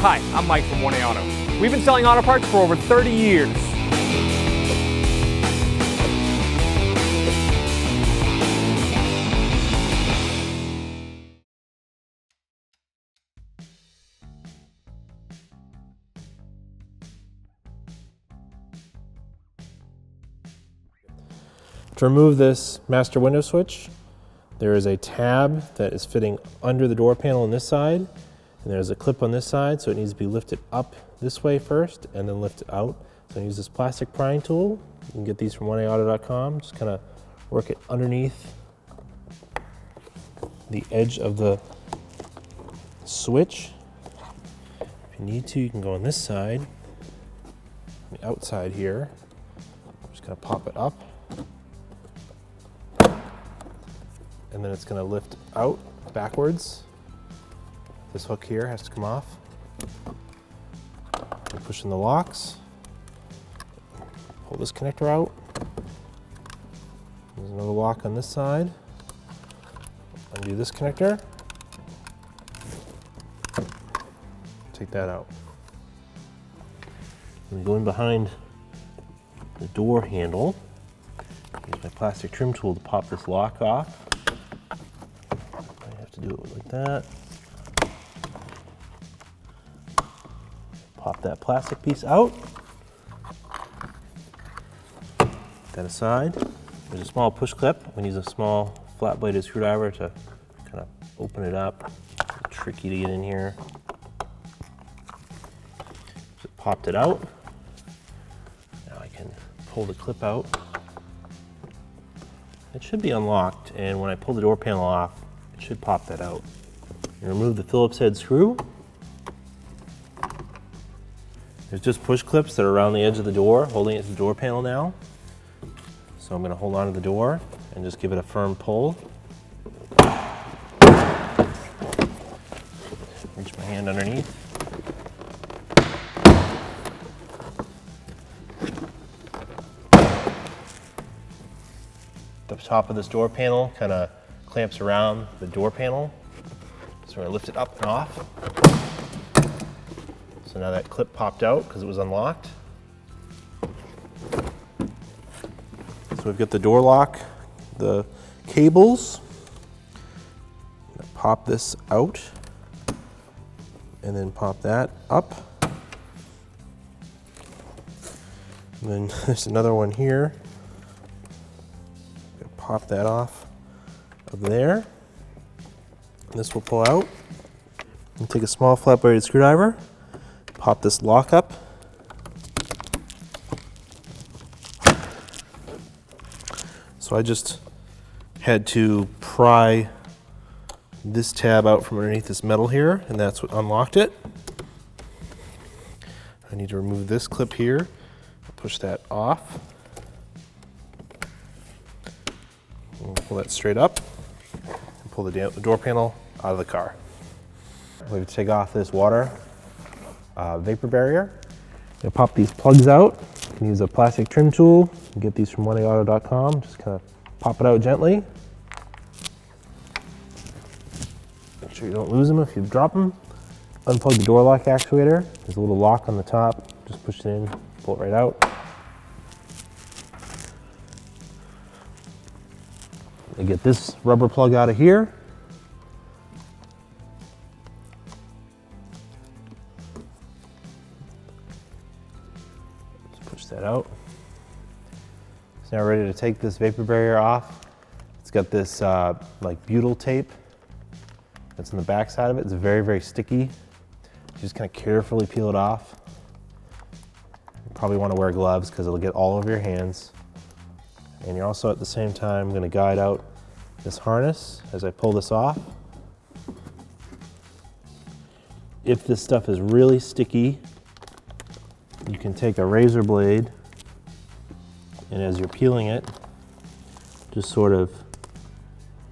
Hi, I'm Mike from 1A Auto. We've been selling auto parts for over 30 years. To remove this master window switch, there is a tab that is fitting under the door panel on this side, and there's a clip on this side, so it needs to be lifted up this way first and then lifted out. So I use this plastic prying tool. You can get these from 1aauto.com. Just kind of work it underneath the edge of the switch. If you need to, you can go on this side, on the outside here. Just kind of pop it up. And then it's going to lift out backwards. This hook here has to come off. And push in the locks. Pull this connector out. There's another lock on this side. Undo this connector. Take that out. And go in behind the door handle. Use my plastic trim tool to pop this lock off. Do it like that. Pop that plastic piece out. Put that aside. There's a small push clip. We use a small flat bladed screwdriver to kind of open it up. It's tricky to get in here. Just popped it out. Now I can pull the clip out. It should be unlocked, and when I pull the door panel off, should pop that out. And remove the Phillips head screw. There's just push clips that are around the edge of the door, holding it to the door panel now. So I'm going to hold on to the door and just give it a firm pull. Reach my hand underneath. The top of this door panel kind of clamps around the door panel. So we're gonna lift it up and off. So now that clip popped out because it was unlocked. So we've got the door lock, the cables. Pop this out and then pop that up. And then there's another one here. Pop that off of there. This will pull out. And take a small flat bladed screwdriver, pop this lock up. So I just had to pry this tab out from underneath this metal here, and that's what unlocked it. I need to remove this clip here, push that off. We'll pull that straight up and pull the door panel out of the car. We have to take off this water vapor barrier. I'll pop these plugs out. You can use a plastic trim tool. You can get these from 1aauto.com. Just kind of pop it out gently. Make sure you don't lose them if you drop them. Unplug the door lock actuator. There's a little lock on the top. Just push it in, pull it right out. I get this rubber plug out of here. Just push that out. It's now ready to take this vapor barrier off. It's got this like butyl tape that's on the back side of it. It's very, very sticky. You just kind of carefully peel it off. You probably want to wear gloves because it'll get all over your hands. And you're also at the same time going to guide out this harness as I pull this off. If this stuff is really sticky, you can take a razor blade and as you're peeling it, just sort of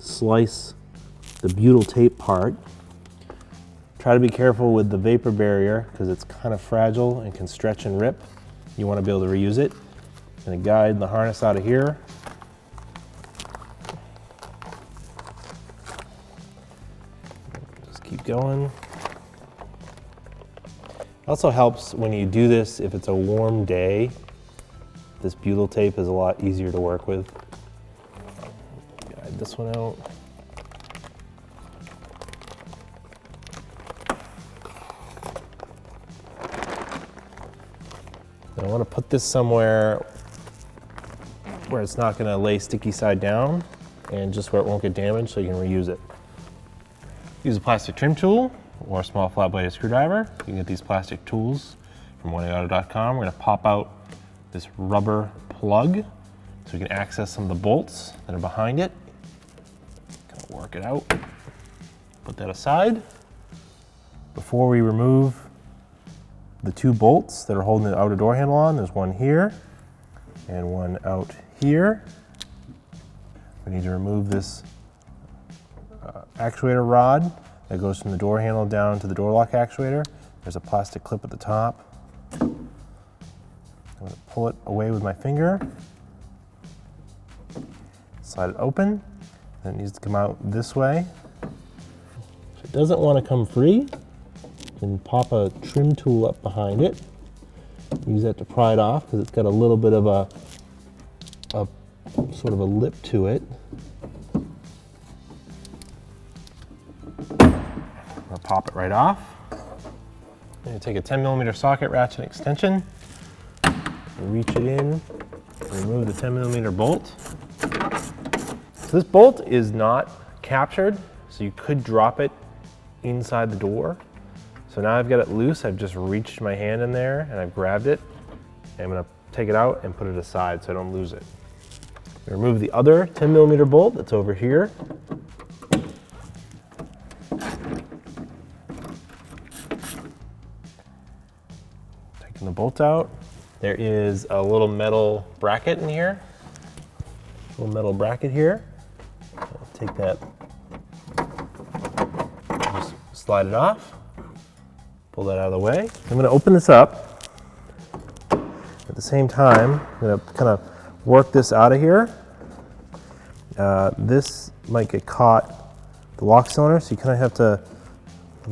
slice the butyl tape part. Try to be careful with the vapor barrier because it's kind of fragile and can stretch and rip. You want to be able to reuse it. I'm going to guide the harness out of here. Just keep going. Also helps when you do this if it's a warm day. This butyl tape is a lot easier to work with. Guide this one out. I want to put this somewhere where it's not going to lay sticky side down and just where it won't get damaged so you can reuse it. Use a plastic trim tool or a small flat bladed screwdriver. You can get these plastic tools from oneauto.com. We're going to pop out this rubber plug so we can access some of the bolts that are behind it. Kind of work it out. Put that aside. Before we remove the two bolts that are holding the outer door handle on, there's one here and one out here. We need to remove this actuator rod that goes from the door handle down to the door lock actuator. There's a plastic clip at the top. I'm going to pull it away with my finger, slide it open, and it needs to come out this way. If it doesn't want to come free, you can pop a trim tool up behind it. Use that to pry it off because it's got a little bit of a sort of a lip to it. I'll pop it right off. And you take a 10mm socket ratchet extension, reach it in, remove the 10mm bolt. So this bolt is not captured, so you could drop it inside the door. So now I've got it loose, I've just reached my hand in there and I've grabbed it. And I'm gonna take it out and put it aside so I don't lose it. Remove the other 10mm bolt that's over here. Taking the bolt out. There is a little metal bracket in here. A little metal bracket here. I'll take that, just slide it off. Pull that out of the way. I'm going to open this up. At the same time, I'm going to kind of work this out of here. This might get caught the lock cylinder, so you kind of have to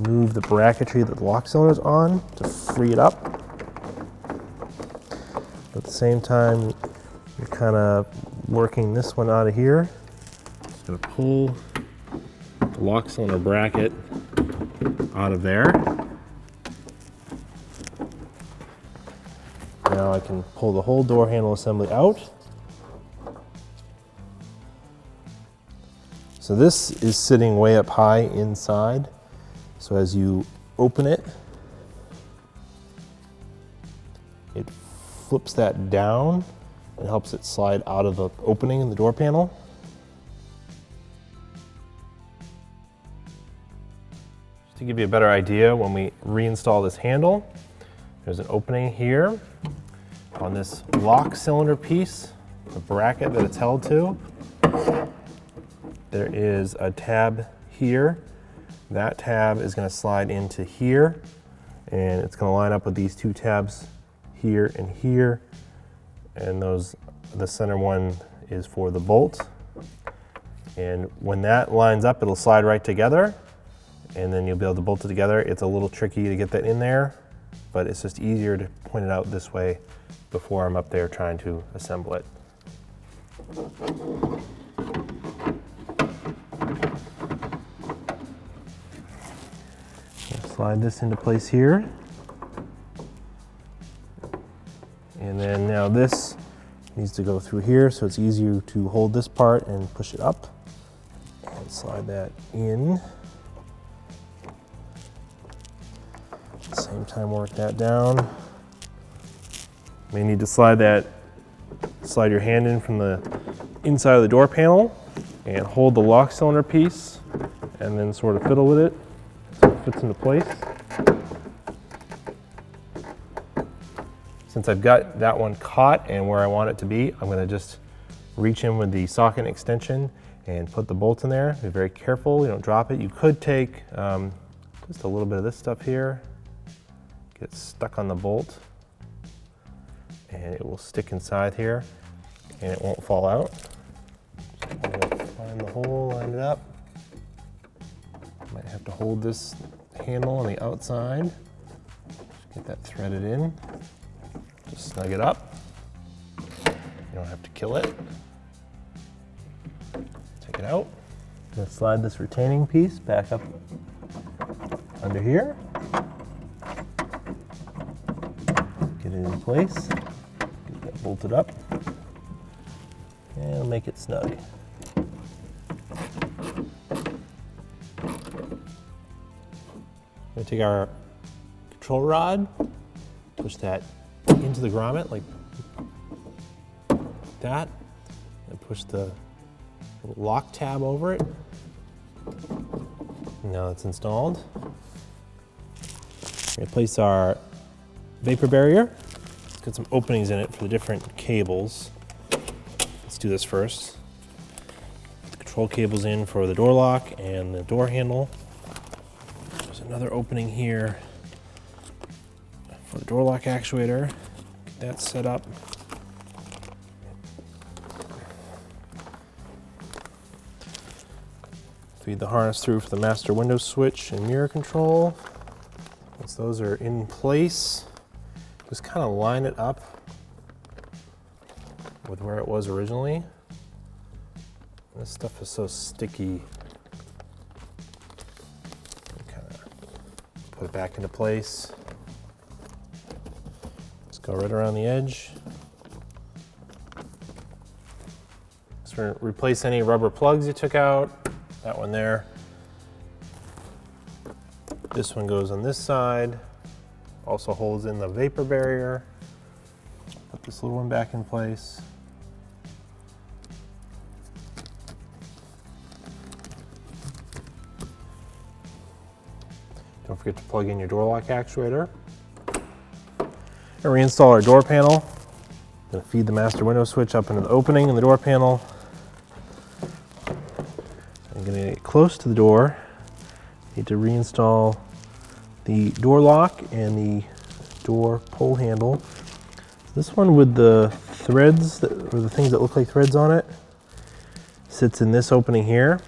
move the bracketry that the lock cylinder is on to free it up. At the same time, you're kind of working this one out of here. Just going to pull the lock cylinder bracket out of there. Now I can pull the whole door handle assembly out. So this is sitting way up high inside. So as you open it, it flips that down and helps it slide out of the opening in the door panel. Just to give you a better idea, when we reinstall this handle, there's an opening here on this lock cylinder piece, the bracket that it's held to. There is a tab here. That tab is going to slide into here, and it's going to line up with these two tabs here and here. And the center one is for the bolt. And when that lines up, it'll slide right together, and then you'll be able to bolt it together. It's a little tricky to get that in there, but it's just easier to point it out this way before I'm up there trying to assemble it. Slide this into place here. And then now this needs to go through here, so it's easier to hold this part and push it up. And slide that in. At the same time, work that down. You may need to slide your hand in from the inside of the door panel and hold the lock cylinder piece and then sort of fiddle with it so it fits into place. Since I've got that one caught and where I want it to be, I'm going to just reach in with the socket extension and put the bolt in there. Be very careful, you don't drop it. You could take just a little bit of this stuff here, get stuck on the bolt, and it will stick inside here and it won't fall out. Find the hole, line it up. Might have to hold this handle on the outside. Just Get that threaded in. Just snug it up. You don't have to kill it. Take it out. I'm going to slide this retaining piece back up under here. Get it in place. Get that bolted up. And make it snug. We're going to take our control rod, push that into the grommet like that, and push the lock tab over it. Now it's installed. We're going to place our vapor barrier. It's got some openings in it for the different cables. Let's do this first. Put the control cables in for the door lock and the door handle. There's another opening here for the door lock actuator. Get that set up. Feed the harness through for the master window switch and mirror control. Once those are in place, just kind of line it up with where it was originally. This stuff is so sticky. Kind of put it back into place. Just go right around the edge. Just replace any rubber plugs you took out. That one there. This one goes on this side. Also holds in the vapor barrier. Put this little one back in place. Don't forget to plug in your door lock actuator. And reinstall our door panel. Gonna feed the master window switch up into the opening in the door panel. I'm gonna get close to the door. Need to reinstall the door lock and the door pull handle. This one with the threads, or the things that look like threads on it, sits in this opening here.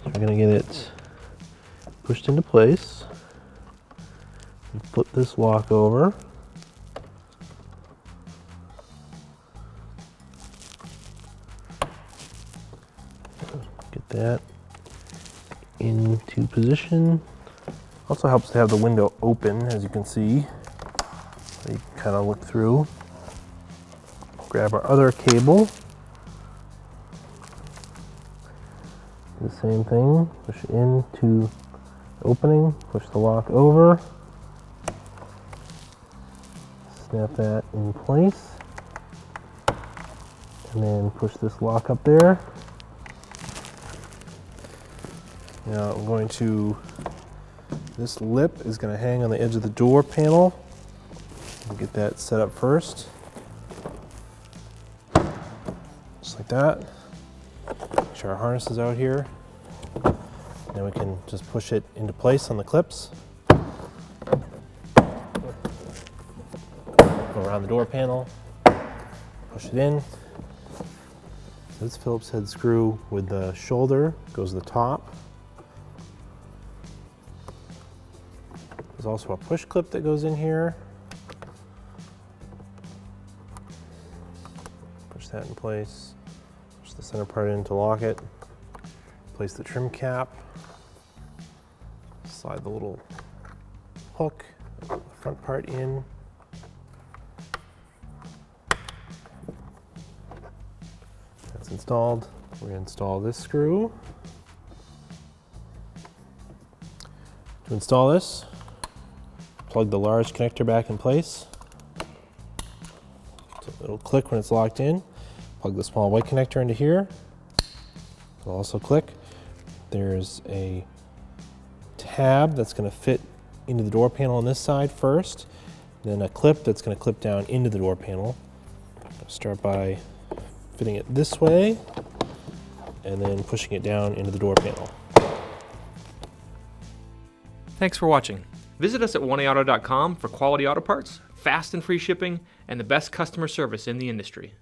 So we're gonna get it pushed into place. And flip this lock over. Get that into position. Also helps to have the window open, as you can see. So you can kind of look through. Grab our other cable. Do the same thing. Push it into the opening. Push the lock over. Snap that in place. And then push this lock up there. Now I'm going to, this lip is going to hang on the edge of the door panel. We'll get that set up first. Just like that. Make sure our harness is out here. Then we can just push it into place on the clips. Go around the door panel, push it in. This Phillips head screw with the shoulder goes to the top. There's also a push clip that goes in here. Push that in place. Push the center part in to lock it. Place the trim cap. Slide the little hook, the front part in. That's installed. Reinstall this screw. To install this, plug the large connector back in place. So it'll click when it's locked in. Plug the small white connector into here. It'll also click. There's a tab that's going to fit into the door panel on this side first. Then a clip that's going to clip down into the door panel. I'll start by fitting it this way and then pushing it down into the door panel. Thanks for watching. Visit us at oneauto.com for quality auto parts, fast and free shipping, and the best customer service in the industry.